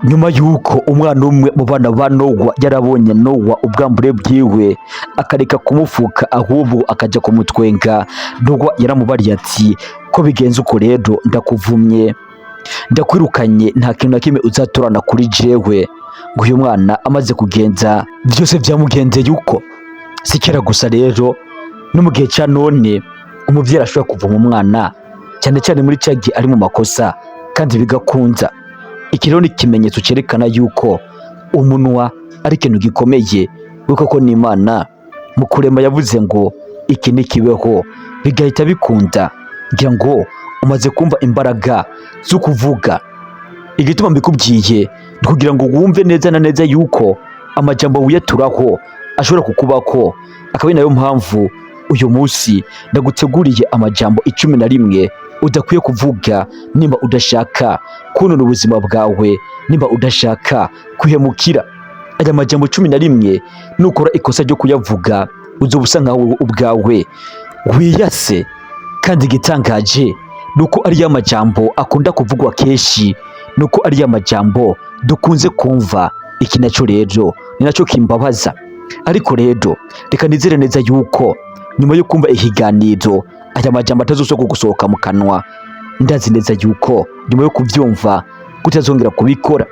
nyuma yuko umwana umwe mu bana ba Nowa yarabonye Nowa ubwambure bwiwe akareka kumufuka ahubwo akaja kumutwenga, Nowa yaramubariye ati ko bigenze uko rero ndakuvumye, ndakwirukanye, nta kintu na kimwe uzaturana kuri jewe. Ngo uyu mwana amaze kugenza byose byamugendeye uko. Sikera gusa rero no mu gihe cya none umuvyeyi arashobora kuvuma umwana cyane cyane muri cya gihe ari mu makosa kandi bigakunza. Iki rero ni ikimenyetso cyerekana yuko umunwa ari ikintu gikomeye, kuko ko n'Imana mu kurema yavuze ngo iki nikibeho bigahita bikunda. Ngira ngo umaze kumva imbaraga zo kuvuga. Igituma mbikubwiye ni kugira ngo wumve neza na neza yuko amajambo wiyaturaho ashobora kukubako. Akaba ari nayo mpamvu uyu munsi ndaguteguriye amajambo 11 udakwiye kuvuga nimba udashaka kunona ubuzima bwawe, nimba udashaka kwihemukira. Aya majambo 11 nukora ikosa ryo kuyavuga uzobusa nkawe ubwawe wiyase. Kandi gitangaje nuko ari ya majambo akunda kuvugwa kenshi, nuko ari ya majambo dukunze kumva. Iki naco rero ni naco kimbabaza. Ariko rero reka nizere neza yuko nyuma yo kumva ikiganiro aya majambo atazoshoka gusohoka mu kanwa. Ndazi neza yuko nyuma yo kuvyumva kutazongera kubikora.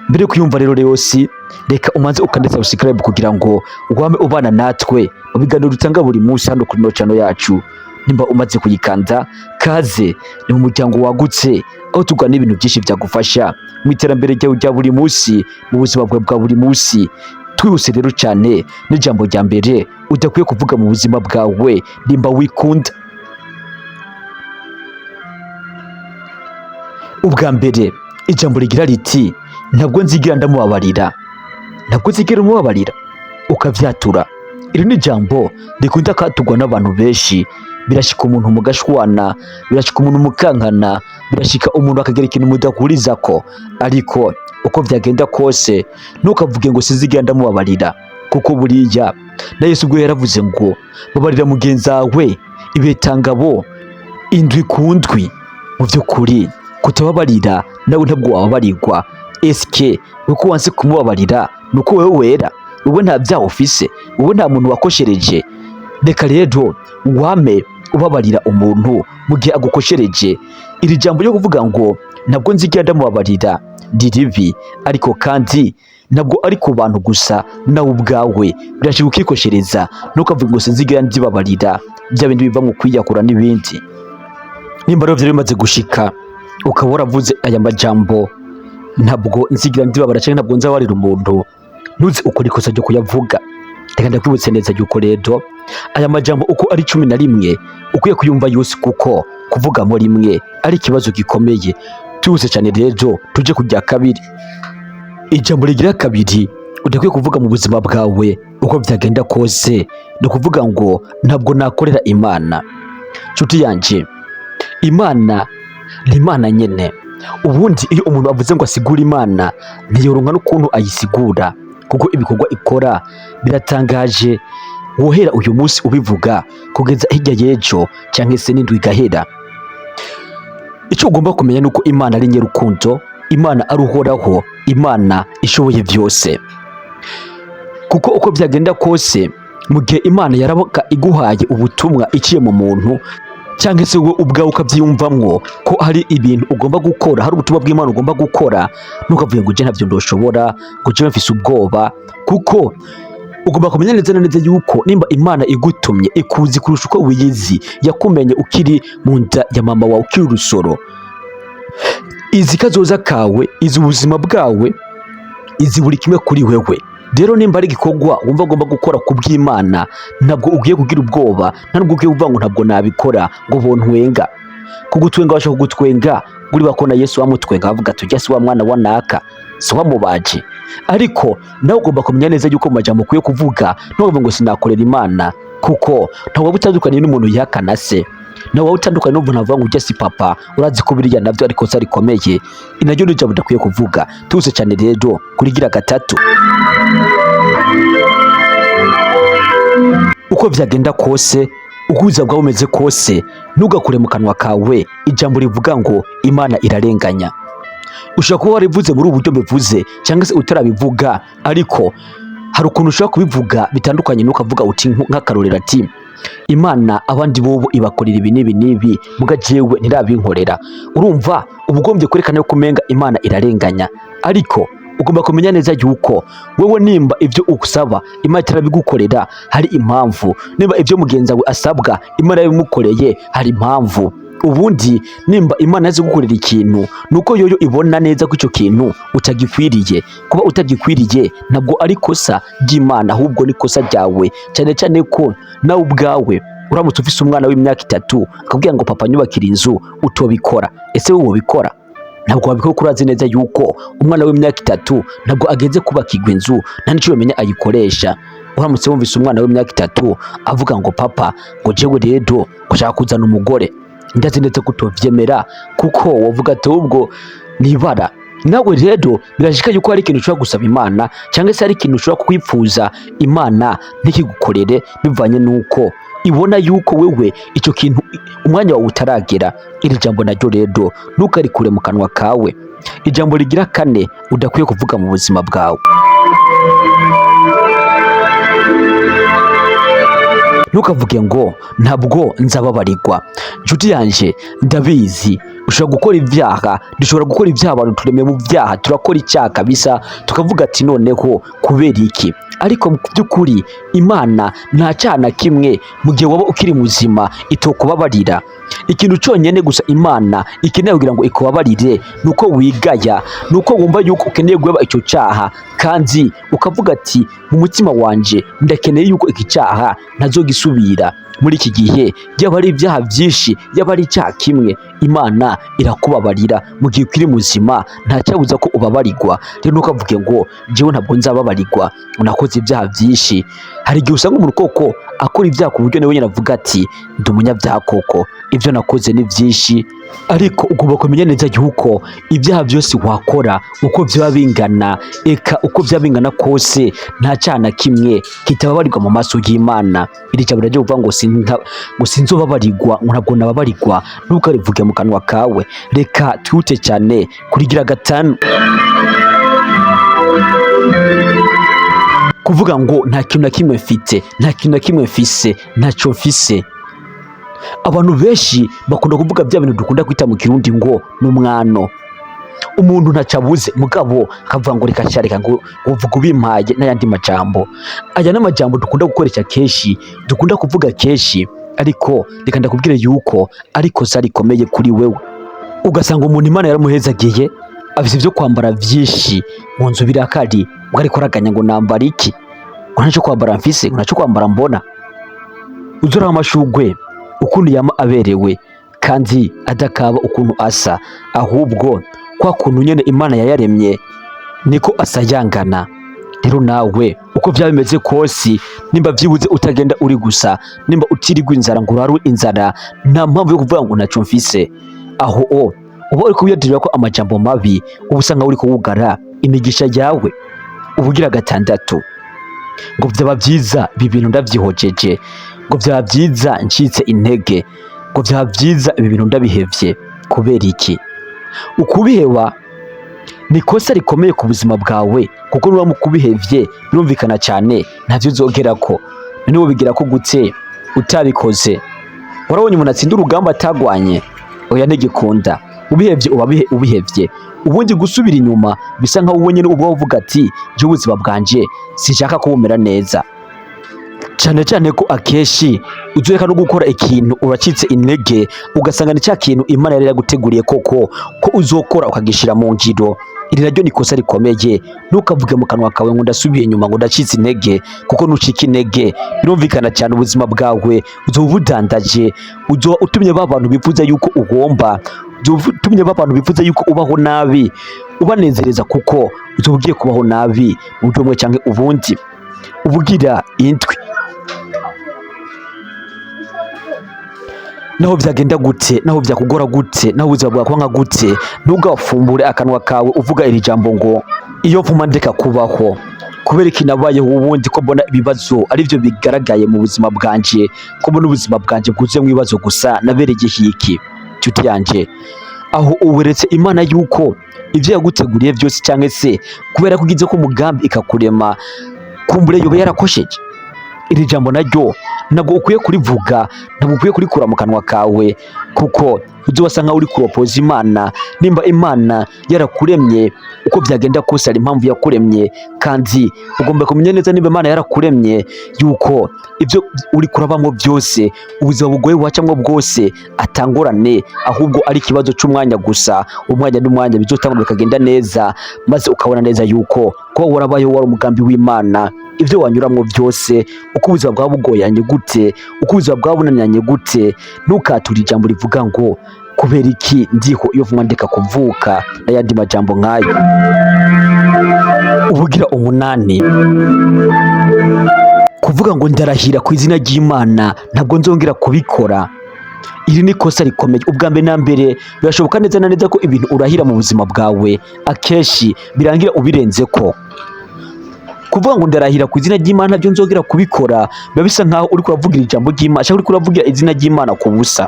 Mbere yo kuyumva rero yose, reka umanze ukande subscribe kugira ngo wame ubana natwe mu biganiro dutanga buri munsi hano kuri channel yacu. Nimba umaze kuyikanda, kaze ni mu muryango wagutse aho tugana ibintu byinshi byagufasha mu iterambere ryawe rya buri munsi, mu buzima bwawe bwa buri munsi. Twihuse rero cyane n'ijambo rya mbere udakwiye kuvuga mu buzima bwawe nimba wikunda. Ubwa mbere ijambo rigira riti ntabwo nzigira ndamubabarira. Ntabwo nzigira umubabarira ukavyatura. Iri ni ijambo rikunda katugwa n'abantu benshi. Birashika umuntu mugashwana, birashika umuntu mukankana, birashika umuntu akagera ikintu mudakurizako. Ariko uko vyagenda kose ntukavuge ngo sinzigira ndamubabarira, kuko buriya na Yesu ubwo yaravuze ngo babarira mugenzi wawe ibetangabo indwi kundwi. Mu vy'ukuri kutababarira nawe ntabwo wababarirwa. Eske uko wanse kumubabarira nuko wewe wera? Wowe nta byaha ufise? Wowe nta muntu wakoshereje? Reka rero wame ubabarira umuntu mu gihe agukoshereje. Iri jambo ryo kuvuga ngo ntabwo nzigira ndamubabarira dirivi, ariko kandi ntabwo ari ku bantu gusa, nawe ubwawe birashika ukikoshereza. Ntukavuge ngo sinzigira ndibabarira, bya bindi biva mu kwiyakura n'ibindi. Nimba rero vyari bimaze gushika ukaba waravuze aya majambo ntabwo nzigira ndibabara cyangwa ntabwo nzabarira umuntu, ntuzi ukora ikosa ryo kuyavuga. Reka ndakwibutse neza yuko rero aya majambo uko ari 11 ukwiye kuyumva yose, kuko kuvugamo rimwe ari ikibazo gikomeye. Twihuse cyane rero tuje kujya kabiri. Ijambo rigira kabiri udakwiye kuvuga mu buzima bwawe uko byagenda kose no kuvuga ngo ntabwo nakorera Imana. Nshuti yanje, Imana ni Imana nyene. Ubundi iyo umuntu avuze ngo asigura Imana ntiyoronka n'ukuntu ayisigura, kuko ibikorwa ikora biratangaje. Wohera uyu munsi ubivuga kugeza hirya y'ejo cyangwa se n'indwi igahera. Icyo ugomba kumenya nuko Imana ari nyerukundo, Imana ari uhoraho, Imana ishoboye byose. Kuko uko byagenda kose mu gihe Imana yaraboka iguhaye ubutumwa iciye mu muntu, cyangwa se wowe ubwawe ukabyiyumvamwo ko hari ibintu ugomba gukora, hari ubutumwa bw'Imana ugomba gukora, ntukavuge ngo je ntavyo ndoshobora, ngo je mfise ubwoba. Kuko ugomba kumenya neza na neza yuko nimba Imana igutumye ikuzi kurusha uko wiyizi, yakumenye ukiri mu nda ya mama wawe ukiri urusoro, izi kazoza kawe, izi ubuzima bwawe, izi buri kimwe kuri wewe. Rero nimba ari igikorwa wumva ugomba gukora ku bw'Imana, ntabwo ugiye kugira ubwoba, ntabwo ugiye kuvuga ngo ntabwo nabikora ngo bontwenga. Kugutwenga bashaka kugutwenga, guri bakona Yesu wamutwenga bavuga tujya si wa mwana wa naka, si wamubaje. Ariko nawe ugomba kumenya neza yuko mu majambo ukwiye kuvuga ntuvuge ngo sinakorera Imana, kuko ntawe butandukanye n'umuntu yihakana se. Nawe utandukanye n'umuntu avuga ngo ujya si papa, urazi ko biriya navyo ariko se rikomeye. Inaryo ni jambo udakwiye kuvuga. Tuse cyane rero kurigira gatatu. Uko vyagenda kose, uguza bwawe umeze kose, ntugakure mu kanwa kawe ijambo rivuga ngo Imana irarenganya. ushobora kuba warivuze muri ubu buryo bivuze cyangwa se utarabivuga, ariko hari ukuntu ushobora kubivuga bitandukanye n'ukavuga uti nk'akarorero ati Imana abandi bobo ibakorera ibi n'ibi n'ibi muga jewe ntirabinkorera. Urumva ubugombye kwerekana yuko umenga Imana irarenganya, ariko ugomba kumenya neza yuko wewe nimba ibyo usaba Imana itarabigukorera hari impamvu, nimba ibyo mugenzi wawe asabwa Imana yabimukoreye hari impamvu. Ubundi nimba Imana yaje gukorera ikintu nuko yoyo ibona neza ko icyo kintu utagikwiriye. Kuba utagikwiriye ntabwo ari kosa ry'Imana, ahubwo ni kosa ryawe, cyane cyane ko nawe ubwawe uramutse ufise umwana w'imyaka 3 akabwira ngo papa nyubakira inzu utobikora, ese wowe ubikora? Ntabwo wabikora kuko urazi neza yuko umwana w'imyaka 3 ntabwo ageze kubakirwa inzu, nta n'icyo bamenya ayikoresha. Uramutse wumvise umwana w'imyaka 3 avuga ngo papa ngo jewe rero ushaka kuzana umugore, ndazi ndetse kutovyemera kuko wavuga ati ubwo nibara. Nawe rero birashika yuko hari ikintu ushobora gusaba Imana cyangwa se hari ikintu ushobora kwipfuza Imana ntikigukorere bivanye nuko ibona yuko wewe icyo kintu umwanya wawe utaragera. Iri jambo naryo rero ntukarikure mu kanwa kawe. Ijambo rigira 4 udakwiye kuvuga mu buzima bwawe: ntukavuge ngo ntabwo nzababarirwa. Nshuti yanje, ndabizi ushobora gukora ibyaha, dushobora gukora ibyaha, abantu turemeye mu byaha, turakora icyaha kabisa tukavuga ati noneho kubera iki? Ariko mu by'ukuri Imana nta cyaha na kimwe mu gihe waba ukiri muzima itokubabarira. Ikintu cyonyine gusa Imana ikeneye kugira ngo ikubabarire nuko wigaya, nuko wumva yuko ukeneye guheba icyo cyaha, kandi ukavuga ati mu mutima wanje ndakeneye yuko iki cyaha ntazogisubira. Muri iki gihe yaba ari ibyaha byinshi yaba ari icyaha kimwe, Imana irakubabarira mu gihe ukiri muzima, nta cyabuza ko ubabarirwa. Rero ntukavuge ngo jewe ntabwo nzababarirwa, unakoze ibyaha byinshi. Hari igihe usanga umuntu koko akora ibyaha ku buryo nawe nyine avuga ati ndi umunyabyaha koko, ibyo nakoze ni byinshi. Ariko ugomba kumenya neza yuko ibyaha byose wakora uko byaba bingana, eka uko byaba bingana kose, nta cyaha na kimwe kitababarirwa mu maso y'Imana. Iri jambo ryo kuvuga ngo sinzobabarirwa, ngo ntabwo nababarirwa, ntukarivuge mu kanwa kawe. Reka twihute cyane kurigira 5. Kuvuga ngo nta kintu na kimwe mfite, nta kintu na kimwe mfise, ntacyo mfise. Abantu benshi bakunda kuvuga bya bintu dukunda kwita mu Kirundi ngo n'umwano. Umuntu ntacabuze mugabo akavuga ngo reka cyareka ngo uvuga ubimpaye n'ayandi majambo. Aya n'amajambo dukunda gukoresha kenshi, dukunda kuvuga kenshi, ariko reka ndakubwire yuko ariko rikomeye kuri wewe. Ugasanga umuntu Imana yaramuhezagiye, afite ibyo kwambara byinshi mu nzu birakari, ngo ariko araganya ngo nambara iki? Ngo ntacyo kwambara mfise, ngo ntacyo kwambara mbona. Uzura amashugwe ukuntu yama aberewe kandi adakaba ukuntu asa, ahubwo kwa kuntu nyene Imana yayaremye niko asa yangana. Rero nawe uko byaba bimeze kose, nimba byibuze utagenda uri gusa, nimba utirigwa inzara ngo uraru inzara, nta mpamvu yo kuvuga ngo ntacyo mfise. Aho uba uri kubiyadirira ko amajambo mabi, uba usanga uri kuwugara imigisha yawe. Ubugira 6 ngo byaba byiza ibi bintu ndavyihojeje, ngo byaba byiza ncitse intege, ngo byaba byiza ibi bintu ndabihevye. Kubera iki? Ukubiheba ni kosa rikomeye ku buzima bwawe, kuko nuba mukubihevye birumvikana cyane ntavyo uzogerako. None wobigira ko gute utabikoze? Warabonye umuntu atsinda urugamba atagwanye? Oya, ntigikunda. Ubihevye uba ubihevye, ubundi gusubira inyuma bisa nkaho ubonye ubwo uvuga ati je ubuzima bwanje sinshaka kubumera neza. Cyane cyane ko akeshi uzureka no gukora ikintu uracitse intege, ugasanga ni cya kintu Imana yari yaguteguriye koko ko uzokora ukagishira mu ngiro. Iri naryo ni kosa rikomeye. Ntukavuge mu kanwa kawe ngo ndasubiye inyuma, ngo ndacitse intege, kuko nucika intege birumvikana cyane ubuzima bwawe uzoba budandaje, uzoba utumye babantu bifuza yuko ugomba, utumye babantu bifuza yuko ubaho nabi ubanezereza, kuko uzoba ugiye kubaho nabi mu buryo bumwe cyangwa ubundi. Ubugira indwi naho byagenda gute, naho byakugora gute, naho ubuzima bwakwanga gute, ntugafumbure akanwa kawe uvuga iri jambo ngo iyo mvuma ndeka kubaho. Kubera iki nabayeho ubundi ko mbona ibibazo ari byo bigaragaye mu buzima bwanje, ko mbona ubuzima bwanje bwuzuye mu bibazo gusa, nabereye iki? Nshuti yanje, aho uweretse Imana yuko ivyo yaguteguriye byose, cyangwa se kubera kugize ko umugambi ikakurema kumbure yoba yarakosheje. Iri jambo naryo ntabwo ukwiye kurivuga, ntabwo ukwiye kurikura mu kanwa kawe, kuko uzobasa nkaho uri kuropoza Imana. Nimba Imana yarakuremye, uko byagenda kose hari impamvu yakuremye, kandi ugomba kumenya neza niba Imana yarakuremye yuko ibyo uri kurabamo byose, ubuzima bugoye wacamwo bwose atangorane, ahubwo ari ikibazo cy'umwanya gusa. Umwanya n'umwanya bizotangura bikagenda neza, maze ukabona neza yuko ko warabayeho wari umugambi w'Imana. Ibyo wanyuramwo byose, uko ubuzima bwawe bugoyanye gute, uko ubuzima bwawe bunaniranye gute, ntukature ijambo rivuga ngo kubera iki ndiho iyo vuma ndeka kuvuka, n'ayandi majambo nk'ayo. Ubugira 8, kuvuga ngo ndarahira ku izina ry'Imana ntabwo nzongera kubikora. Iri ni kosa rikomeye. Ubwa mbere na mbere, birashoboka neza na neza ko ibintu urahira mu buzima bwawe akenshi birangira ubirenzeko. Kuvuga ngo ndarahira ku izina ry'Imana ntabyo nzongera kubikora, biba bisa nkaho uri kuravugira ijambo ry'Imana, cyangwa uri kuravugira izina ry'Imana ku busa.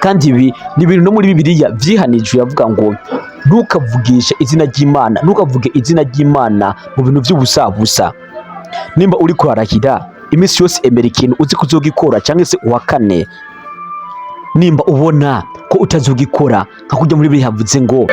Kandi ibi ni ibintu no muri Bibiliya vyihanije, yavuga ngo ntukavugishe izina ry'Imana, ntukavuge izina ry'Imana mu bintu by'ubusabusa. Nimba uri kurarahira iminsi yose, emera ikintu uzi kuzogikora, cyangwa se uhakane. Nimba ubona ko utazogikora, nka kujya muri Bibiliya havuze ngo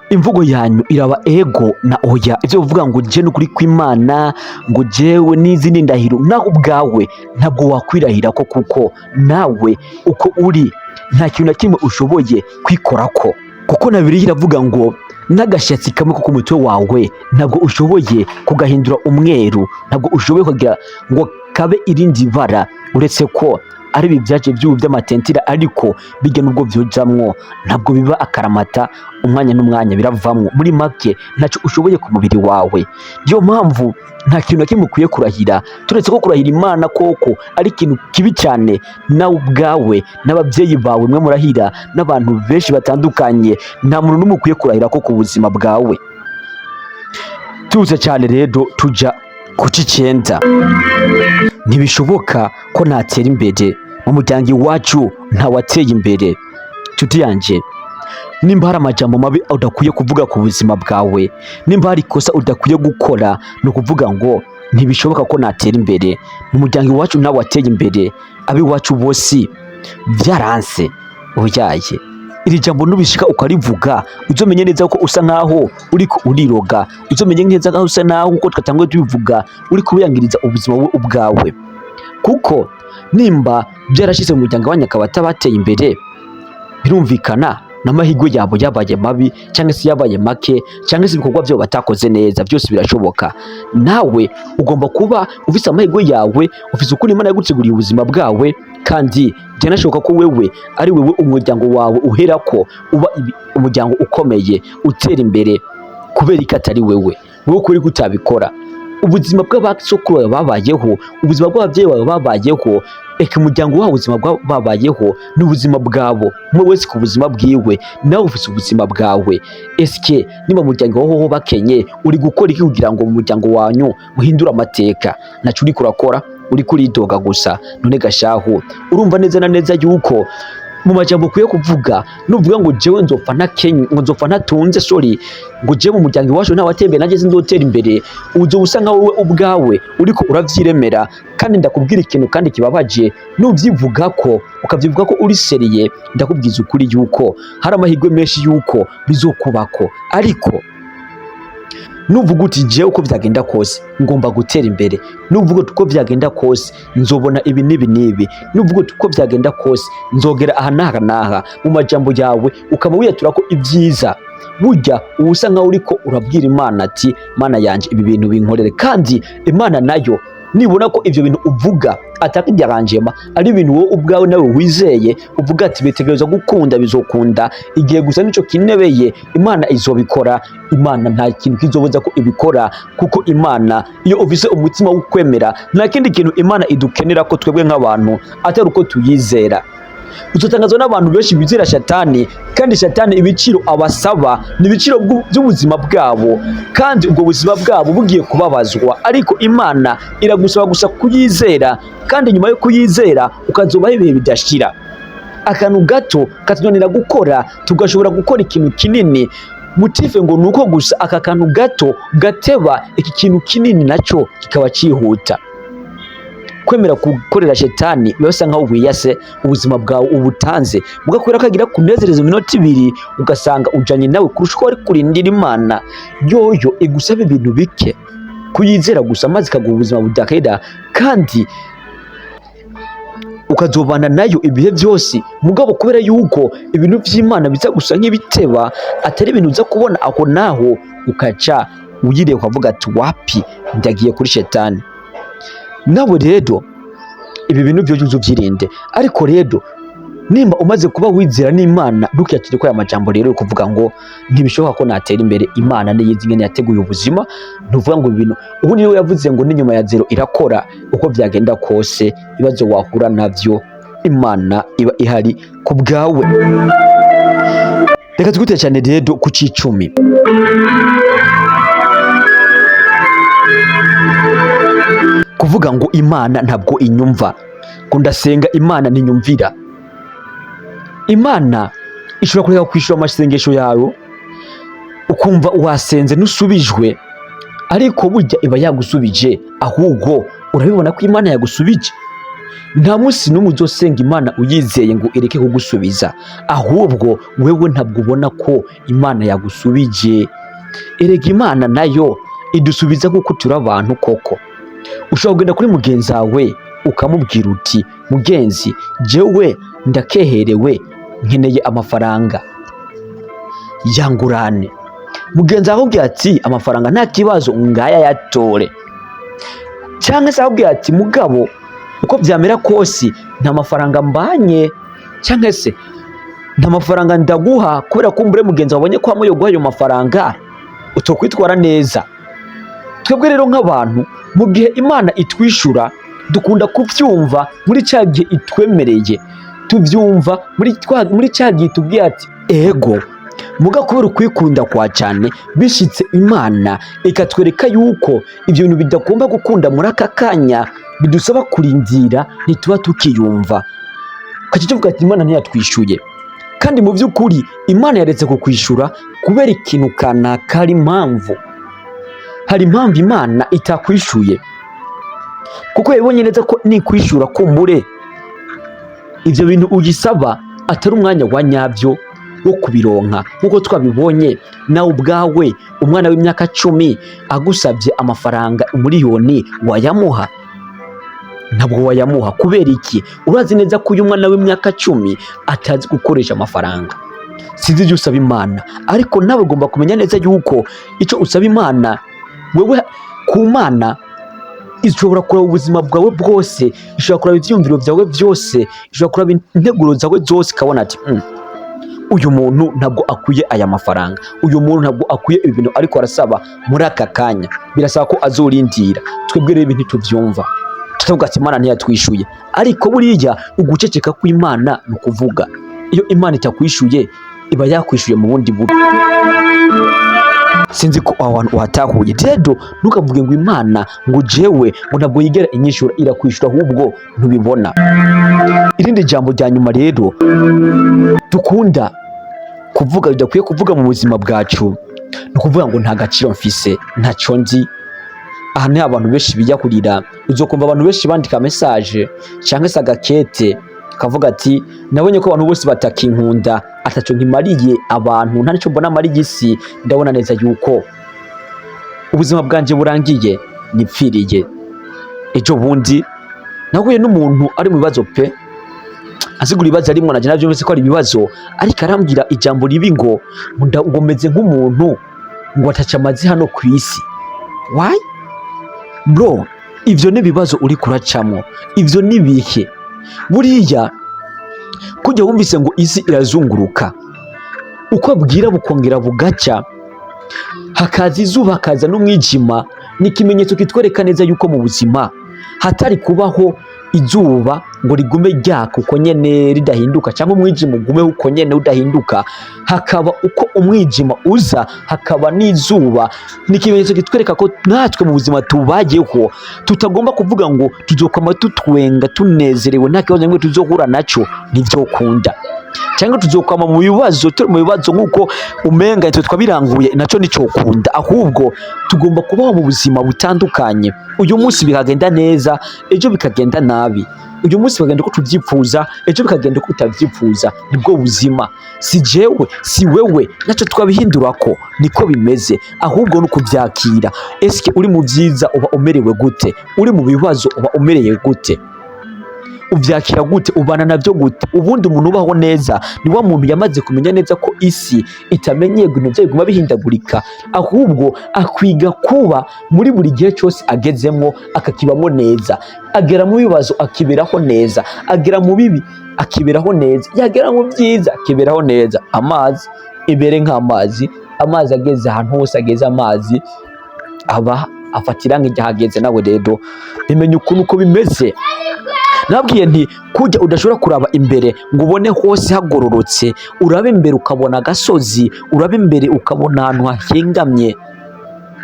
imvugo yanyu iraba ego na oya. Ivyo uvuga ngo je n'ukuri kw'Imana, ngo jewe n'izindi ndahiro, naho ubwawe ntabwo wakwirahira ko, kuko nawe uko uri nta kintu na kimwe ushoboye kwikorako. Kuko na Bibiliya iravuga ngo n'agashatsi kamwe ko ku mutwe wawe ntabwo ushoboye kugahindura umweru, ntabwo ushoboye kugira ngo kabe irindi bara, uretse ko ari ibi byaje by'ubu by'amatentira, ariko bijya n'ubwo vyojamwo ntabwo biba akaramata, umwanya n'umwanya biravamwo. Muri make ntacyo ushoboye ku mubiri wawe. Niyo mpamvu nta kintu na kimwe ukwiye kurahira, turetse ko kurahira Imana koko ari ikintu kibi cyane. Nawe ubwawe n'ababyeyi bawe mwe murahira, n'abantu benshi batandukanye, nta muntu n'umwe ukwiye kurahira ko ku buzima bwawe. Tuza cyane rero tuja ku cy'icenda. Ntibishoboka ko natera imbere mu muryango iwacu ntawateye imbere. Nshuti yanje, nimba hari amajambo mabi udakwiye kuvuga ku buzima bwawe, nimba hari ikosa udakwiye gukora, ni ukuvuga ngo ntibishoboka ko natera imbere mu muryango iwacu ntawateye imbere, ab'iwacu bose byaranse. Oyaye, iri jambo nubishika ukarivuga, uzomenye neza ko usa nkaho uriko uriroga, uzomenye neza ko usa naho uko twatanguye tubivuga uri kubiyangiriza ubuzima bwe ubwawe. Kuko nimba byarashize mu muryango w'abanyakaba batabateye imbere, birumvikana n'amahirwe yabo yabaye mabi, cyangwa se yabaye make, cyangwa se ibikorwa byabo batakoze neza, byose birashoboka. Nawe ugomba kuba ufise amahirwe yawe, ufise ukuri Imana yaguteguriye ubuzima bwawe, kandi byanashoboka ko wewe ari wewe umuryango wawe uherako uba umuryango ukomeye utera imbere, kubera ko atari wewe kuri kutabikora. Ubuzima bw'abasokuru babayeho, ubuzima bw'ababyeyi bawe babayeho, eka umuryango wabo ubuzima babayeho n'ubuzima bwabo, umwe wese ku buzima bwiwe, nawe ufite ubuzima bwawe. Eske niba umuryango waho bakenye, uri gukora iki kugira ngo mu muryango wanyu muhindure amateka? Naco uri kurakora, uri kuridoga gusa. None gashahu, urumva neza na neza yuko mu majambo ukwiye kuvuga, nuvuga ngo jewe nzopfa ntakenye, ngo nzopfa ntatunze, ngo jewe mu muryango iwacu ntawatembe nanjye sinzotera imbere, uzo usanga wowe ubwawe uriko uravyiremera. Kandi ndakubwira ikintu kandi kibabaje, nuvyivuga ko ukavyivuga ko uri seriye, ndakubwiza ukuri yuko hari amahirwe menshi yuko bizokubako. Ariko nuvuga uti jewe uko byagenda kose ngomba gutera imbere, nuvuga uko byagenda kose nzobona ibi n'ibi n'ibi, nuvuga uko byagenda kose nzogera aha n'aha n'aha, mu majambo yawe ukaba wiyatura ko ibyiza, burya uba usa nkaho uriko urabwira Imana ati Mana yanje ibi bintu binkorere. Kandi Imana nayo nibona ko ivyo bintu uvuga ataka ibyaranjema ari ibintu wowe ubwawe nawe wizeye, uvuga ati bitegereza gukunda, bizokunda, igihe gusa nico kinebeye, Imana izobikora. Imana nta kintu kizobuza ko ibikora, kuko Imana iyo ufise umutima wo kwemera, nta kindi kintu Imana idukenera ko twebwe nk'abantu atari uko tuyizera. Uzotangazwa n'abantu benshi bizera Shatani, kandi Shatani ibiciro abasaba ni ibiciro by'ubuzima bwabo, kandi ubwo buzima bwabo bugiye kubabazwa. Ariko Imana iragusaba gusa kuyizera, kandi nyuma yo kuyizera ukazobaho ibihe bidashira. akantu gato katunanira gukora tugashobora gukora ikintu kinini. Motive ngo nuko gusa aka kantu gato gateba iki kintu kinini nacyo kikaba cyihuta. Kwemera gukorera shetani basa nkaho wiyase ubuzima bwawe ubutanze, mugakwira kagira kunezereza iminota 2 ugasanga ujanye nawe kurusha uko ari kurindira Imana yoyo igusaba ibintu bike kuyizera gusa maze kaguha ubuzima budakeda kandi ukazobana nayo ibihe byose. Mugabo kubera yuko ibintu by'Imana biza gusa nk'ibiteba atari ibintu uza kubona aho naho ukaca uyire ukavuga ati wapi ndagiye kuri shetani. Nawe rero ibi bintu byo ubyirinde, ariko rero nimba umaze kuba wizera n'Imana ntukiyakire ko aya majambo rero kuvuga ngo ntibishoboka ko natera imbere. Imana niyizi ngene yateguye ubuzima, ntuvuga ngo ibintu ubu niyo yavuze ngo n'inyuma ya zero irakora. Uko byagenda kose ibibazo wahura navyo Imana iba ihari ku bwawe. Reka twite cyane rero ku cicumi. Kuvuga ngo Imana ntabwo inyumva, ngo ndasenga Imana ntinyumvira. Imana ishobora kureka kwishura amasengesho yawe ukumva wasenze nusubijwe, ariko burya iba yagusubije, ahubwo urabibona ko Imana yagusubije. Nta munsi n'umwe uzosenga Imana uyizeye ngo ireke kugusubiza, ahubwo wewe ntabwo ubona ko Imana yagusubije. Erega Imana nayo idusubiza kuko turi abantu koko. Ushobora kugenda kuri mugenzi wawe ukamubwira uti mugenzi jewe ndakeherewe nkeneye amafaranga yangurane. Mugenzi akubwira ati amafaranga nta kibazo ngaya yatore, cyangwa se akubwira ati mugabo uko byamera kose nta mafaranga mbanye, cyangwa se nta mafaranga ndaguha kubera ko mbure mugenzi wabonye ko amuyo guha ayo mafaranga utokwitwara neza. Twebwe rero nk'abantu mu gihe Imana itwishura dukunda kubyumva muri cya gihe itwemereye, tubyumva muri cya gihe tubwiye ati ego muga kubera ukwikunda kwa cyane bishitse Imana ikatwereka yuko ibyo bintu bidagomba gukunda muri aka kanya bidusaba kurindira ntituba tukiyumva. Kakivuga ati Imana ntiyatwishuye, kandi mu by'ukuri Imana yaretse kukwishura kubera ikintu kanaka. Hari impamvu Imana itakwishuye, kuko yabonye neza ko nikwishura kumbure ibyo bintu ugisaba atari umwanya wa nyabyo wo kubironka. Nkuko twabibonye nawe ubwawe umwana w'imyaka 10 agusabye amafaranga umiliyoni wayamuha? Ntabwo wayamuha. Kubera iki? Urazi neza ko uyu mwana w'imyaka 10 atazi gukoresha amafaranga. Sinzi ibyo usaba Imana, ariko nawe ugomba kumenya neza yuko icyo usaba Imana wewe ku Mana ishobora kureba ubuzima bwawe bwose, ishobora kureba ibyiyumviro byawe byose, ishobora kureba integuro zawe zose ikabona ati uyu muntu ntabwo akwiye aya mafaranga, uyu muntu ntabwo akwiye ibintu ariko arasaba muri aka kanya, birasaba ko azorindira. Twebwe rero ibintu tubyumva tuvuga ati Imana ntiyatwishuye, ariko buriya uguceceka kw'Imana ni ukuvuga iyo Imana itakwishuye iba yakwishuye mu bundi buryo. Sinzi ko abantu watahuye rero ntukavuge ngo Imana ngo jewe ngo ntabwo yigera inyishura, irakwishura ahubwo ntubibona. Irindi jambo rya nyuma rero dukunda kuvuga bidakwiye kuvuga mu buzima bwacu ni ukuvuga ngo nta gaciro mfise, ntacyo nzi. Aha ni abantu benshi bijya kurira, uzokumva abantu benshi bandika message cyangwa se agakete kavuga ati nabonye ko abantu bose batakinkunda, ataco nkimariye abantu, nta nico mbona amariye isi, ndabona neza yuko ubuzima bwanje burangiye nipfiriye. Ejo bundi nahuye n'umuntu ari mu bibazo pe, azigura ibibazo arimo naje navyo byose ko ari ibibazo, ariko arambwira ijambo ribi ngo ngomeze nk'umuntu ngo ataca amazi hano ku isi. Why bro? Ivyo ni bibazo uri kuracamo, ivyo ni bihe. Buriya kujya wumvise ngo isi irazunguruka, uko bwira bukongera bugacya, hakaza izuba hakaza n'umwijima, ni ikimenyetso kitwereka neza yuko mu buzima hatari kubaho izuba ngo rigume ryaka uko nyene ridahinduka, cyangwa umwijima ugume uko nyene udahinduka, hakaba uko umwijima uza hakaba n'izuba. Ni ikimenyetso kitwereka ko natwe mu buzima tubayeho tutagomba kuvuga ngo tuzokwama tutwenga tunezerewe nta kibazo nimwe tuzohura naco, ntivyokunda. Cyangwa tuzokwama mu bibazo, turi mu bibazo nk'uko umenga nitwe twabiranguye, naco nicokunda. Ahubwo tugomba kubaho mu buzima butandukanye. Uyu munsi bikagenda neza, ejo bikagenda nabi. Uyu munsi bikagenda uko tuvyifuza, ejo bikagenda uko utavyifuza. Nibwo buzima. Si jewe, si wewe, naco twabihindurako. Niko bimeze. Ahubwo nuko vyakira. Eske uri mu vyiza uba umerewe gute? Uri mu bibazo uba umereye gute? Uvyakira gute? Ubana navyo gute? Ubundi umuntu ubaho neza ni wa muntu yamaze kumenya neza ko isi itamenyeye ibintu byayo biguma bihindagurika, ahubwo akwiga kuba muri buri gihe cyose agezemo akakibamo neza. Agera mu bibazo akiberaho neza, agera mu bibi akiberaho neza, yagera mu byiza akiberaho neza. Amazi ibere nk'amazi, amazi ageze ahantu hose ageze amazi aba afatira nk'igihageze. Nawe rero bimenye ukuntu uko bimeze. Nabwiye nti kujya udashobora kuraba imbere ngo ubone hose hagororotse, urabe imbere ukabona agasozi, urabe imbere ukabona ahantu hahengamye.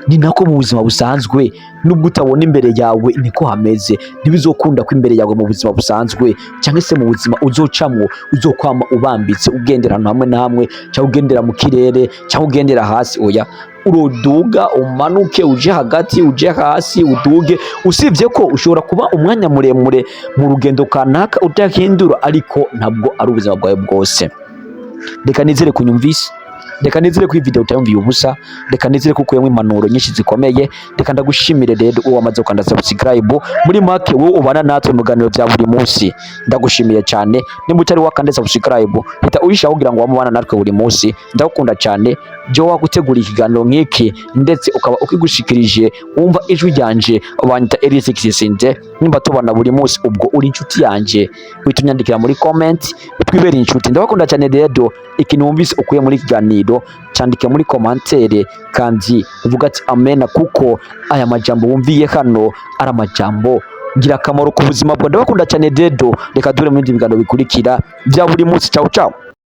Ni nako mu buzima busanzwe, nubwo utabona imbere yawe niko hameze. Ntibizokunda ko imbere yawe mu buzima busanzwe cyangwa se mu buzima uzocamwo uzokwama ubambitse ugendera ahantu hamwe na hamwe, cyangwa ugendera mu kirere, cyangwa ugendera hasi. Oya, uroduga umanuke, uje hagati, uje hasi, uduge. Usibye ko ushobora kuba umwanya muremure mu rugendo kanaka udahindura, ariko ntabwo ari ubuzima bwawe bwose. Reka nizere kunyumvise, reka nizere ko iyi video utayumviye ubusa, reka nizere ko ukuyemo impanuro nyinshi zikomeye. Reka ndagushimire rero uwo wamaze gukanda subscribe. Muri make wowe ubana natwe mu biganiro bya buri munsi, ndagushimiye cyane. Nimba utari wakanda subscribe hita uyishaho kugira ngo wamubana natwe buri munsi. Ndagukunda cyane. Jo wagutegura ikiganiro nk'iki ndetse ukaba ukigushikirije wumva ijwi ryanje, abanyita Elise Kisinde. Nimba tubana buri munsi ubwo uri inshuti yanje, witunyandikira muri comment twibere inshuti. Ndabakunda cyane rero. Ikintu wumvise ukuye muri kiganiro cyandike muri commentaire kandi uvuga ati amen, kuko aya majambo wumviye hano ari amajambo ngira akamaro ku buzima bwawe. Ndabakunda cyane rero. Reka dure mu bindi biganiro bikurikira bya buri munsi. Ciao ciao.